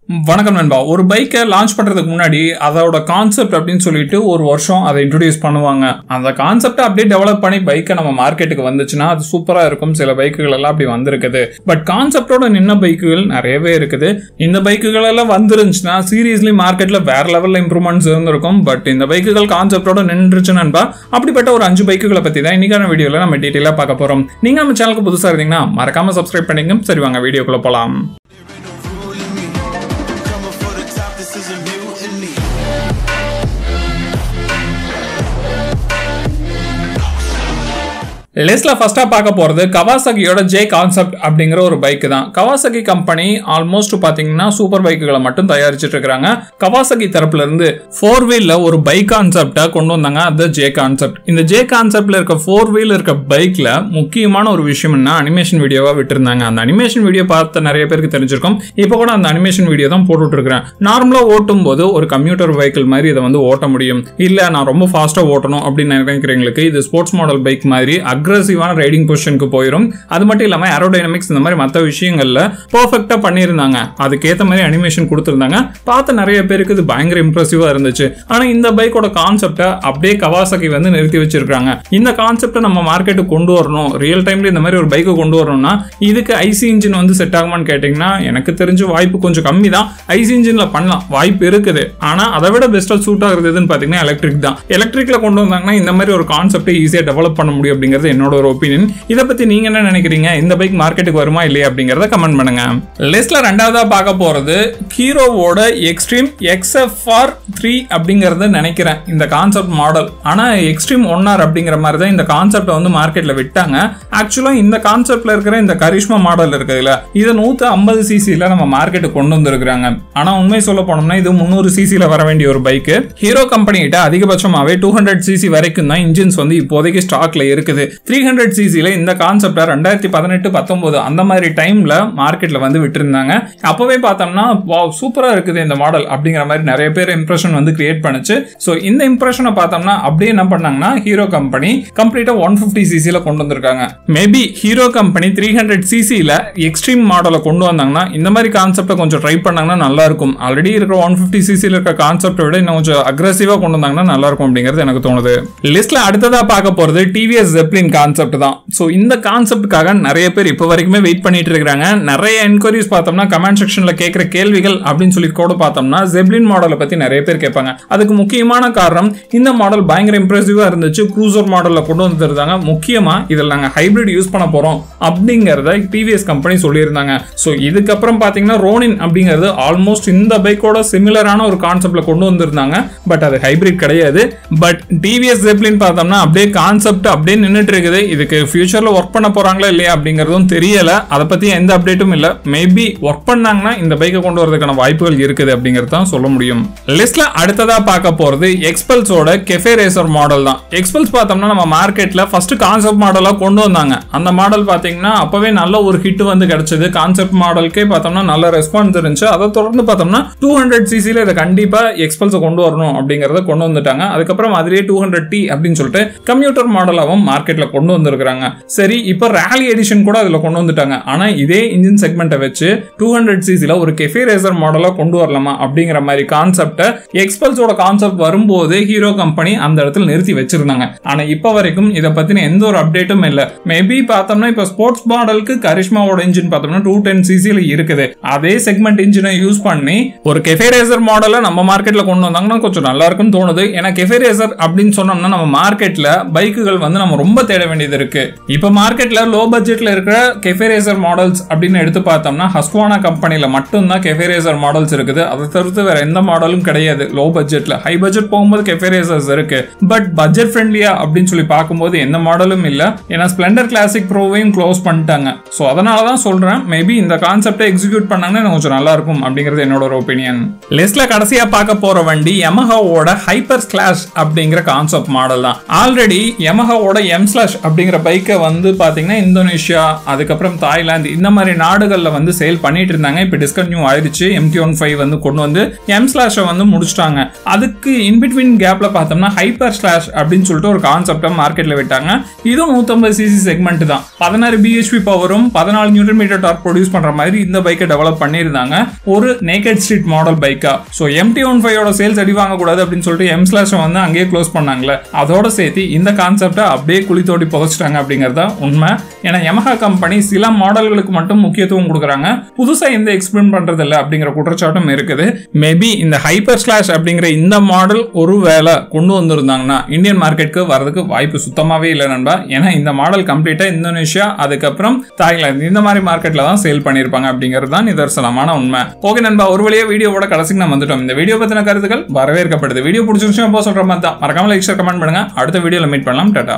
வணக்கம் நண்பா. ஒரு பைக்கை லான்ச் பண்றதுக்கு முன்னாடி அதோட கான்செப்ட் அப்படின்னு சொல்லிட்டு ஒரு வருஷம் அதை இன்ட்ரோடியூஸ் பண்ணுவாங்க. அந்த கான்செப்டை அப்படியே டெவலப் பண்ணி பைக்கை நம்ம மார்க்கெட்டுக்கு வந்துச்சுன்னா அது சூப்பரா இருக்கும். சில பைக்குகள் எல்லாம் அப்படி வந்திருக்குது. பட் கான்செப்டோட நின்ன பைக்குகள் நிறையவே இருக்குது. இந்த பைக்குகள் எல்லாம் வந்துருந்துச்சுன்னா சீரியஸ்லி மார்க்கெட்ல வேற லெவல்ல இம்ப்ரூவ்மெண்ட்ஸ் இருந்திருக்கும். பட் இந்த பைக்குகள் கான்செப்டோட நின்றுச்சு நண்பா. அப்படிப்பட்ட ஒரு 5 பைக்குகளை பத்தி தான் இன்னைக்கான வீடியோல நம்ம டீட்டெயிலா பார்க்க போறோம். நீங்க நம்ம சேனலுக்கு புதுசா இருந்தீங்கன்னா மறக்காம சப்ஸ்கிரைப் பண்ணிங்க. சரி வாங்க வீடியோக்குள்ள போலாம். லிஸ்ட்ல ஃபர்ஸ்டா பார்க்க போறது கவாசாகியோட ஜே கான்செப்ட் அப்படிங்கிற ஒரு பைக் தான். கவாசாகி கம்பெனி ஆல்மோஸ்ட் பாத்தீங்கன்னா சூப்பர் பைக்குகளை மட்டும் தயாரிச்சுட்டு இருக்காங்க. கவாசாகி தரப்புல இருந்து 4 வீல்ல ஒரு பைக் கான்செப்டா கொண்டு வந்தாங்க. அது ஜே கான்செப்ட். இந்த ஜே கான்செப்ட்ல இருக்க 4 வீல் இருக்க பைக்ல முக்கியமான ஒரு விஷயம் என்ன, அனிமேஷன் வீடியோவா விட்டுருந்தாங்க. அந்த அனிமேஷன் வீடியோ பார்த்த நிறைய பேருக்கு தெரிஞ்சிருக்கும். இப்போ கூட அந்த அனிமேஷன் வீடியோ தான் போட்டுட்டு இருக்கிறேன். நார்மலா ஓட்டும் போது ஒரு கம்ப்யூட்டர் வெஹிக்கிள் மாதிரி இதை வந்து ஓட்ட முடியும். இல்ல நான் ரொம்ப ஃபாஸ்டா ஓட்டணும் அப்படின்னு நினைக்கிறவங்களுக்கு இது ஸ்போர்ட்ஸ் மாடல் பைக் மாதிரி அக்ரெசிவான ரைடிங் பொசிஷனுக்கு போயிடும். அது மட்டும் இல்லாம ஏரோடைனமிக்ஸ் இந்த மாதிரி மற்ற விஷயங்கள்ல பெர்ஃபெக்ட்டா பண்ணியிருந்தாங்க. அதுக்கேற்ற மாதிரி அனிமேஷன் கொடுத்திருந்தாங்க. பார்த்த நிறைய பேருக்கு இது பயங்கர இம்ப்ரெசிவா இருந்துச்சு. ஆனா இந்த பைக்கோட கான்செப்டை அப்படியே கவாசாகி வந்து நிறுத்தி வச்சிருக்காங்க. இந்த கான்செப்டை நம்ம மார்க்கெட்டுக்கு கொண்டு வரணும், ரியல் டைம்ல இந்த மாதிரி ஒரு பைக்கை கொண்டு வரணும்னா இதுக்கு ஐசி இன்ஜின் வந்து செட் ஆகுமான்னு கேட்டீங்கன்னா எனக்கு தெரிஞ்ச வாய்ப்பு கொஞ்சம் கம்மி தான். ஐசி இன்ஜின்ல பண்ணலாம், வாய்ப்பு இருக்குது. ஆனா அதை விட பெஸ்டா சூட் ஆகுறதுன்னு பாத்தீங்கன்னா எலக்ட்ரிக் தான். எலக்ட்ரிக்ல கொண்டு வந்தாங்கன்னா இந்த மாதிரி ஒரு கான்செப்டை ஈஸியா டெவலப் பண்ண முடியும் அப்படிங்கிறது என்னோட ஒரு ஒப்பீனியன். இத பத்தி நீங்க என்ன நினைக்கிறீங்க? இந்த பைக் மார்க்கெட்டுக்கு வருமா இல்லையா அப்படிங்கறத கமெண்ட் பண்ணுங்க. லிஸ்ட்ல ரெண்டாவதா பார்க்க போறது ஹீரோவோட எக்ஸ்ட்ரீம் XFR 3 அப்படிங்கறது நினைக்கிறேன் இந்த கான்செப்ட் மாடல். ஆனா எக்ஸ்ட்ரீம் 1R அப்படிங்கிற மாதிரி தான் இந்த கான்செப்டை வந்து மார்க்கெட்ல விட்டாங்க. ஆக்சுவலா இந்த கான்செப்ட்ல இருக்கிற இந்த கரிஷ்மா மாடல் இருக்குதுல, இதை 150 சிசில நம்ம மார்க்கெட்டுக்கு கொண்டு வந்திருக்காங்க. ஆனா உண்மை சொல்ல போனோம்னா இது 300 சிசில வர வேண்டிய ஒரு பைக். ஹீரோ கம்பெனி கிட்ட அதிகபட்சமாவே 200 சிசி வரைக்கும் தான் இன்ஜின்ஸ் வந்து இப்போதைக்கு ஸ்டாக்ல இருக்குது. 300 சிசில இந்த கான்செப்டை 2018-19 அந்த மாதிரி டைம்ல மார்க்கெட்ல வந்து விட்டுருந்தாங்க. அப்பவே பார்த்தோம்னா சூப்பரா இருக்குது இந்த மாடல் அப்படிங்கிற மாதிரி நிறைய பேர் இம்ப்ரெஷன் வந்து கிரியேட் பண்ணுச்சு. சோ இந்த இம்ப்ரெஷனை பார்த்தோம்னா அப்படியே என்ன பண்ணாங்கன்னா ஹீரோ கம்பெனி கம்ப்ளீட்டா 150 சிசில கொண்டு வந்திருக்காங்க. மேபி ஹீரோ கம்பெனி 300 சிசில எக்ஸ்ட்ரீம் மாடலை கொண்டு வந்தாங்கன்னா இந்த மாதிரி கான்செப்டை கொஞ்சம் ட்ரை பண்ணாங்கன்னா நல்லா இருக்கும். ஆல்ரெடி இருக்கிற 150 சிசில இருக்க கான்செப்டை விட இன்னும் கொஞ்சம் அக்ரெசிவா கொண்டு வந்தாங்கன்னா நல்லா இருக்கும் அப்படிங்கிறது எனக்கு தோணுது. லிஸ்ட்ல அடுத்ததா பார்க்க போறது டிவிஎஸ் ஜெப்லின் கான்செப்ட் தான். சோ இந்த கான்செப்டுக்காக நிறைய பேர் இப்ப வரைக்குமே வெயிட் பண்ணிட்டு இருக்காங்க. நிறைய என்கொயரிஸ் பார்த்தோம்னா கமெண்ட் செக்ஷன்ல கேட்கிற கேள்விகள் அப்படின்னு சொல்லி கூட பார்த்தோம்னா ஜெப்லின் மாடலை பத்தி நிறைய பேர் கேட்பாங்க. அதுக்கு முக்கியமான காரணம் இந்த மாடல் பயங்கர இம்ப்ரெசிவா இருந்துச்சு. க்ரூசர் மாடல்ல கொண்டு வந்துருந்தாங்க. முக்கியமா இதில் நாங்க ஹைபிரிட் யூஸ் பண்ண போறோம் அப்படிங்கறத டிவிஎஸ் கம்பெனி சொல்லியிருந்தாங்க. சோ இதுக்கப்புறம் பாத்தீங்கன்னா ரோனின் அப்படிங்கிறது ஆல்மோஸ்ட் இந்த பைக்கோட சிமிலரான ஒரு கான்செப்ட்ல கொண்டு வந்திருந்தாங்க. பட் அது ஹைபிரிட் கிடையாது. பட் டிவிஎஸ் ஜெப்லின் பார்த்தோம்னா அப்படியே கான்செப்ட் அப்படியே நின்னுட்டு இருக்குது. இதுக்கு ஃபியூச்சர்ல ஒர்க் பண்ண போறாங்களா இல்லையா அப்படிங்கறதும் தெரியல. அதை பத்தி எந்த அப்டேட்டும் இல்ல. மேபி ஒர்க் பண்ணாங்கன்னா இந்த பைக்கை கொண்டு வரதுக்கான வாய்ப்புகள் இருக்குது அப்படிங்கறது தான் சொல்ல முடியும். லிஸ்ட்ல அடுத்ததா பார்க்க போறது எக்ஸ்பல்ஸோட கெஃபே ரேசர் மாடல் தான். எக்ஸ்பல்ஸ் பார்த்தோம்னா நம்ம மார்க்கெட்ல ஃபர்ஸ்ட் கான்செப்ட் மாடலா கொண்டு வந்தாங்க. அந்த மாடல் பாத்தீங்கன்னா அப்பவே நல்ல ஒரு ஹிட் வந்து கிடைச்சது. கான்செப்ட் மாடலுக்கே பார்த்தோம்னா நல்ல ரெஸ்பான்ஸ் இருந்துச்சு. அதை தொடர்ந்து பார்த்தோம்னா 200 சிசில இதை கண்டிப்பா எக்ஸ்பல்ஸ் கொண்டு வரணும் அப்படிங்கறத கொண்டு வந்துட்டாங்க. அதுக்கப்புறம் அதுலயே 200T அப்படின்னு சொல்லிட்டு கம்ப்யூட்டர் மாடலாவும் மார்க்கெட்ல கொண்டு வந்திருக்காங்க. சரி, இப்ப ராலி எடிஷன் கூட அதுல கொண்டு வந்துட்டாங்க. ஆனா இதே இன்ஜின் செக்மெண்ட்டை வச்சு 200 சிசில ஒரு கெஃபே ரேசர் மாடலா கொண்டு வரலாமா அப்படிங்கிற மாதிரி கான்செப்டை எக்ஸ்பல்ஸோட கான்செப்ட் வரும்போது ஹீரோ கம்பெனி அந்த இடத்துல நிறுத்தி வச்சிருந்தாங்க. ஆனா இப்ப வரைக்கும் இதை பத்தின எந்த ஒரு அப்டேட்டும் இல்ல. மேபி பார்த்தோம்னா இப்ப ஸ்போர்ட்ஸ் மாடலுக்கு கரிஷ்மாவோட இன்ஜின் பார்த்தோம்னா 210 சிசில இருக்குது. அதே செக்மெண்ட் இன்ஜினை யூஸ் பண்ணி ஒரு கெஃபே ரேசர் மாடலை நம்ம மார்க்கெட்ல கொண்டு வந்தாங்கன்னா கொஞ்சம் நல்லா இருக்கும்னு தோணுது. ஏன்னா கெஃபே ரேசர் அப்படின்னு சொன்னோம்னா நம்ம மார்க்கெட்ல பைக்குகள் வந்து நம்ம ரொம்ப தேட வேண்டியது இருக்கு. இப்ப மார்க்கெட்ல லோ பட்ஜெட்ல இருக்கிற கெஃபே ரேசர் மாடல்ஸ் அப்படின்னு எடுத்து பார்த்தோம்னா ஹஸ்குவானா கம்பெனில மட்டும் தான் கெஃபே ரேசர் மாடல்ஸ் இருக்குது. அதை தவிர்த்து வேற எந்த மாடலும் கிடையாது லோ பட்ஜெட்ல. ஹை பட்ஜெட் போகும்போது கெஃபே ரேசர்ஸ் இருக்கு. பட் பட்ஜெட் ஃப்ரெண்ட்லியா அப்படின்னு சொல்லி பார்க்கும்போது எந்த மாடலும் இல்ல. ஏன்னா ஸ்ப்ளெண்டர் கிளாசிக் ப்ரோவையும் க்ளோஸ் பண்ணிட்டாங்க. சோ அதனாலதான் சொல்றேன் மேபி இந்த கான்செப்டை எக்ஸிக்யூட் பண்ணாங்கன்னா கொஞ்சம் நல்லா இருக்கும் அப்படிங்கிறது என்னோட ஒரு ஒப்பீனியன். லிஸ்ட்ல கடைசியா பார்க்க போற வண்டி யமஹாவோட ஹைப்பர் ஸ்லாஷ் அப்படிங்கிற கான்செப்ட் மாடல் தான். ஆல்ரெடி யமஹாவோட M/H ஸ்லாஷ் அப்படிங்கிற பைக்கை வந்து பாத்தீங்கன்னா இந்தோனேஷியா, அதுக்கப்புறம் தாய்லாந்து இந்த மாதிரி நாடுகள்ல வந்து சேல் பண்ணிட்டு இருந்தாங்க. இப்போ டிஸ்கன்டினியூ ஆயிடுச்சு. MT-15 வந்து கொண்டு வந்து M ஸ்லாஷை வந்து முடிச்சிட்டாங்க. அதுக்கு இன்பிட்வீன் கேப்ல பார்த்தோம்னா ஹைப்பர் ஸ்லாஷ் அப்படின்னு சொல்லிட்டு ஒரு கான்செப்டை மார்க்கெட்ல விட்டாங்க. இதுவும் 150cc செக்மெண்ட் தான். 16 bhp பவரும் 14 நியூட்டன் மீட்டர் டார்க் ப்ரொடியூஸ் பண்ற மாதிரி இந்த பைக்கை டெவலப் பண்ணியிருந்தாங்க. ஒரு நேக்கட் ஸ்ட்ரீட் மாடல் பைக்கா. ஸோ MT-15 சேல்ஸ் அடி வாங்கக்கூடாது அப்படின்னு சொல்லிட்டு M ஸ்லாஷை வந்து அங்கேயே க்ளோஸ் பண்ணாங்களே, அதோட சேர்த்து இந்த கான்செப்டை அப்படியே குழி தோண்டி புதைச்சிட்டாங்க அப்படிங்கறத உண்மை. ஏன்னா Yamaha கம்பெனி சில மாடல்களுக்கு மட்டும் முக்கியத்துவம் கொடுக்குறாங்க, புதுசா எந்த எக்ஸ்பிளைன் பண்றது இல்லை அப்படிங்கிற குற்றச்சாட்டும் இருக்குது. மேபி இந்த ஹைப்பர் ஸ்லாஷ் அப்படிங்கிற இந்த மாடல் ஒரு வேளை கொண்டு வந்திருந்தாங்கன்னா இந்தியன் மார்க்கெட்டுக்கு வரதுக்கு வாய்ப்பு சுத்தமாவே இல்லை நண்பா. ஏன்னா இந்த மாடல் கம்ப்ளீட்டா இந்தோனேஷியா, அதுக்கப்புறம் தாய்லாந்து இந்த மாதிரி மார்க்கெட்ல தான் சேல் பண்ணிருப்பாங்க அப்படிங்கிறது தான் நிதர்சனமான உண்மை. ஓகே நண்பா, ஒரு வழியா வீடியோவோட கடைசிக்கு நம்ம வந்துட்டோம். இந்த வீடியோ பத்தின கருத்துக்கள் வரவேற்கப்படுது. வீடியோ பிடிச்சிருந்துச்சுன்னா சொல்ற மாதிரி தான் மறக்காம லைக் ஷேர் கமெண்ட் பண்ணுங்க. அடுத்த வீடியோல மீட் பண்ணலாம். டாடா.